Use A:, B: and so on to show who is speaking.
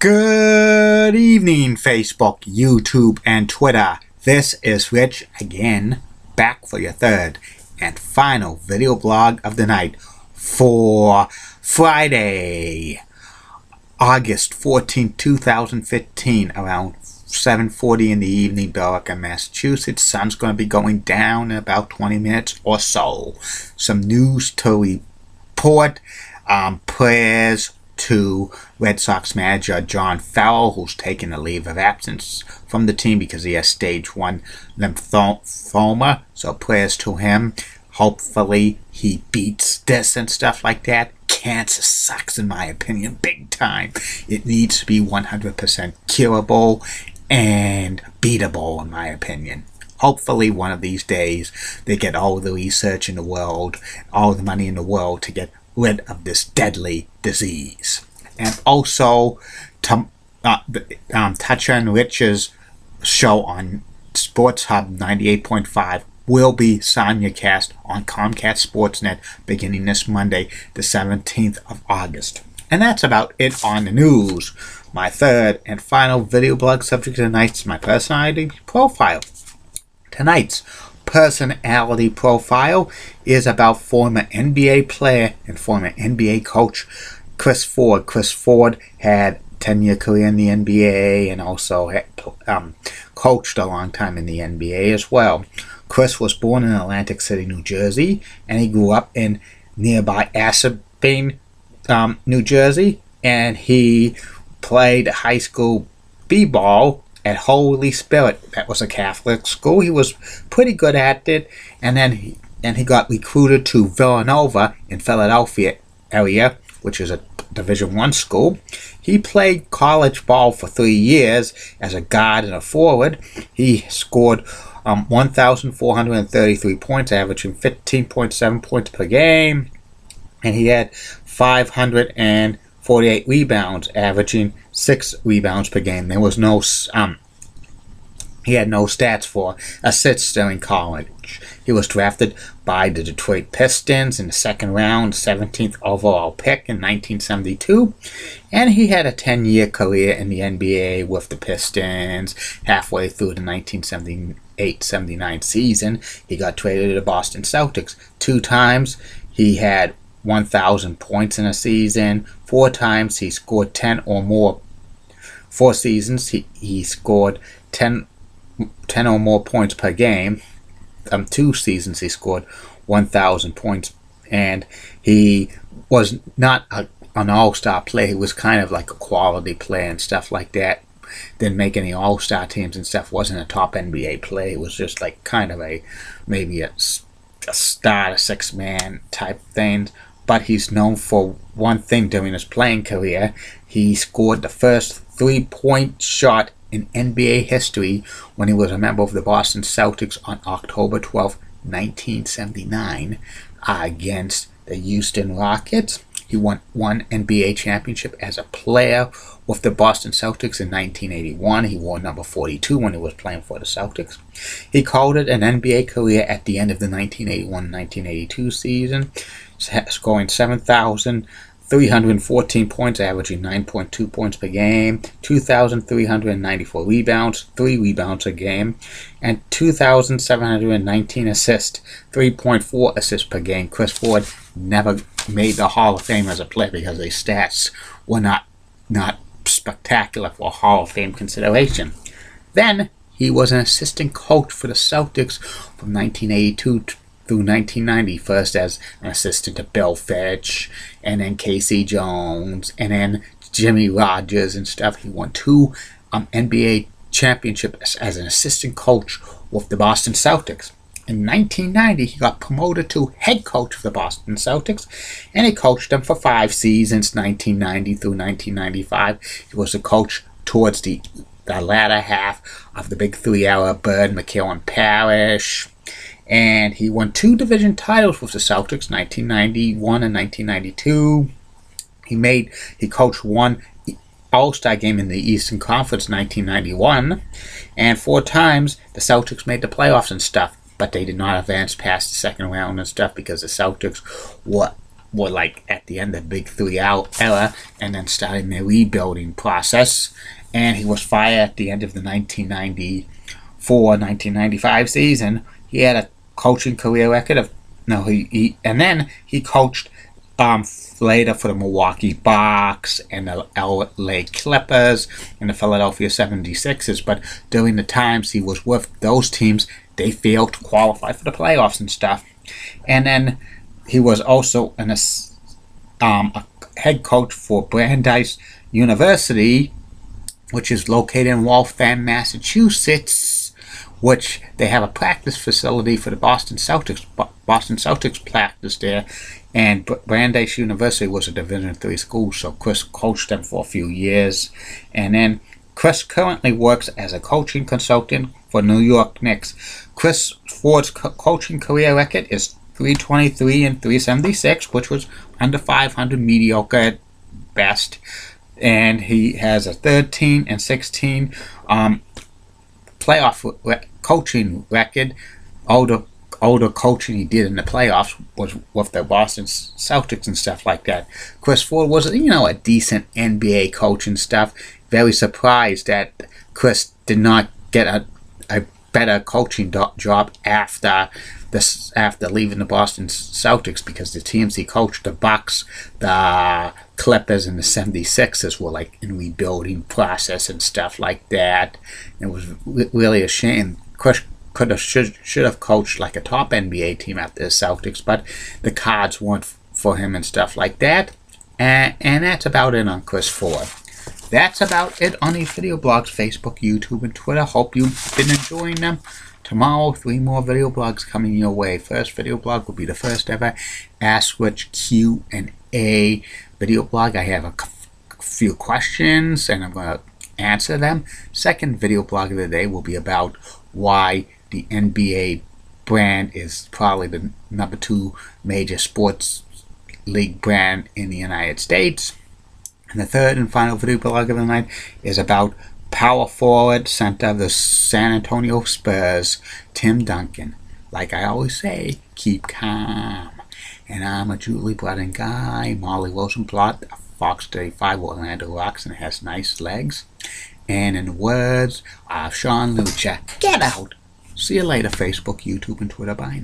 A: Good evening, Facebook, YouTube, and Twitter. This is Rich again, back for your third and final video blog of the night for Friday, August 14, 2015, around 7:40 in the evening, Billerica, Massachusetts. Sun's going to be going down in about 20 minutes or so. Some news to report. Prayers to Red Sox manager John Farrell, who's taken a leave of absence from the team because he has stage 1 lymphoma. So prayers to him. Hopefully he beats this and stuff like that. Cancer sucks, in my opinion, big time. It needs to be 100% curable and beatable, in my opinion. Hopefully one of these days they get all the research in the world, all the money in the world to get rid of this deadly disease. And also, Toucher and Rich's show on Sports Hub 98.5 will be simulcast on Comcast Sportsnet beginning this Monday, the 17th of August. And that's about it on the news. My third and final video blog subject tonight's my personality profile. Tonight's personality profile is about former NBA player and former NBA coach Chris Ford. Chris Ford had a 10-year career in the NBA and also had, coached a long time in the NBA as well. Chris was born in Atlantic City, New Jersey, and he grew up in nearby Assabine, New Jersey, and he played high school b-ball at Holy Spirit. That was a Catholic school. He was pretty good at it, and then he got recruited to Villanova in Philadelphia area, which is a Division I school. He played college ball for 3 years as a guard and a forward. He scored 1,433 points, averaging 15.7 points per game, and he had 548 rebounds, averaging 6 rebounds per game. There was no he had no stats for assists during college. He was drafted by the Detroit Pistons in the second round, 17th overall pick in 1972, and he had a 10-year career in the NBA with the Pistons. Halfway through the 1978-79 season, he got traded to the Boston Celtics. 2 times he had 1,000 points in a season. 4 times he scored 10 or more. 4 seasons he scored 10 or more points per game. 2 seasons he scored 1,000 points, and he was not an all-star player. He was kind of like a quality player and stuff like that. Didn't make any all-star teams and stuff. Wasn't a top NBA player. He was just like kind of maybe a star, a 6-man type thing. But he's known for one thing during his playing career. He scored the first 3-point shot in NBA history when he was a member of the Boston Celtics on October 12, 1979 against the Houston Rockets. He won 1 NBA championship as a player with the Boston Celtics in 1981. He wore number 42 when he was playing for the Celtics. He called it an NBA career at the end of the 1981-1982 season, scoring 7,314 points, averaging 9.2 points per game, 2,394 rebounds, 3 rebounds a game, and 2,719 assists, 3.4 assists per game. Chris Ford never made the Hall of Fame as a player because his stats were not spectacular for Hall of Fame consideration. Then he was an assistant coach for the Celtics from 1982 through 1990, first as an assistant to Bill Fitch, and then Casey Jones, and then Jimmy Rogers and stuff. He won 2 NBA championships as an assistant coach with the Boston Celtics. In 1990, he got promoted to head coach of the Boston Celtics, and he coached them for 5 seasons, 1990 through 1995. He was a coach towards the latter half of the Big 3 era, Bird, McHale, and Parrish. And he won 2 division titles with the Celtics, 1991 and 1992. He coached 1 All-Star game in the Eastern Conference, 1991. And 4 times the Celtics made the playoffs and stuff, but they did not advance past the second round and stuff because the Celtics were were like at the end of the Big Three era, and then starting their rebuilding process. And he was fired at the end of the 1994-1995 season. He had a coaching career record of and then he coached later for the Milwaukee Bucks and the LA Clippers and the Philadelphia 76ers. But during the times he was with those teams, they failed to qualify for the playoffs and stuff. And then he was also a head coach for Brandeis University, which is located in Waltham, Massachusetts, which they have a practice facility for the Boston Celtics. Boston Celtics practice there, and Brandeis University was a Division III school, so Chris coached them for a few years. And then Chris currently works as a coaching consultant for New York Knicks. Chris Ford's coaching career record is 323 and 376, which was under 500, mediocre at best. And he has a 13 and 16 playoff coaching record. Older coaching he did in the playoffs was with the Boston Celtics and stuff like that. Chris Ford was, a decent NBA coach and stuff. Very surprised that Chris did not get a better coaching job after leaving the Boston Celtics, because the teams he coached, the Bucks, the Clippers, and the 76ers, were like in rebuilding process and stuff like that. It was really a shame. Chris should have coached like a top NBA team after the Celtics, but the cards weren't for him and stuff like that. And that's about it on Chris Ford. That's about it on these video blogs, Facebook, YouTube, and Twitter. Hope you've been enjoying them. Tomorrow, 3 more video blogs coming your way. First video blog will be the first ever Ask Rich Q&A video blog. I have a few questions, and I'm going to answer them. Second video blog of the day will be about why the NBA brand is probably the number 2 major sports league brand in the United States. And the third and final video blog of the night is about power forward center of the San Antonio Spurs, Tim Duncan. Like I always say, keep calm. And I'm a Julie Bledin guy. Molly Rosenblatt, a Fox 35 Orlando Rocks, and has nice legs. And in the words of Sean Lucha, get out. See you later, Facebook, YouTube, and Twitter. Bye.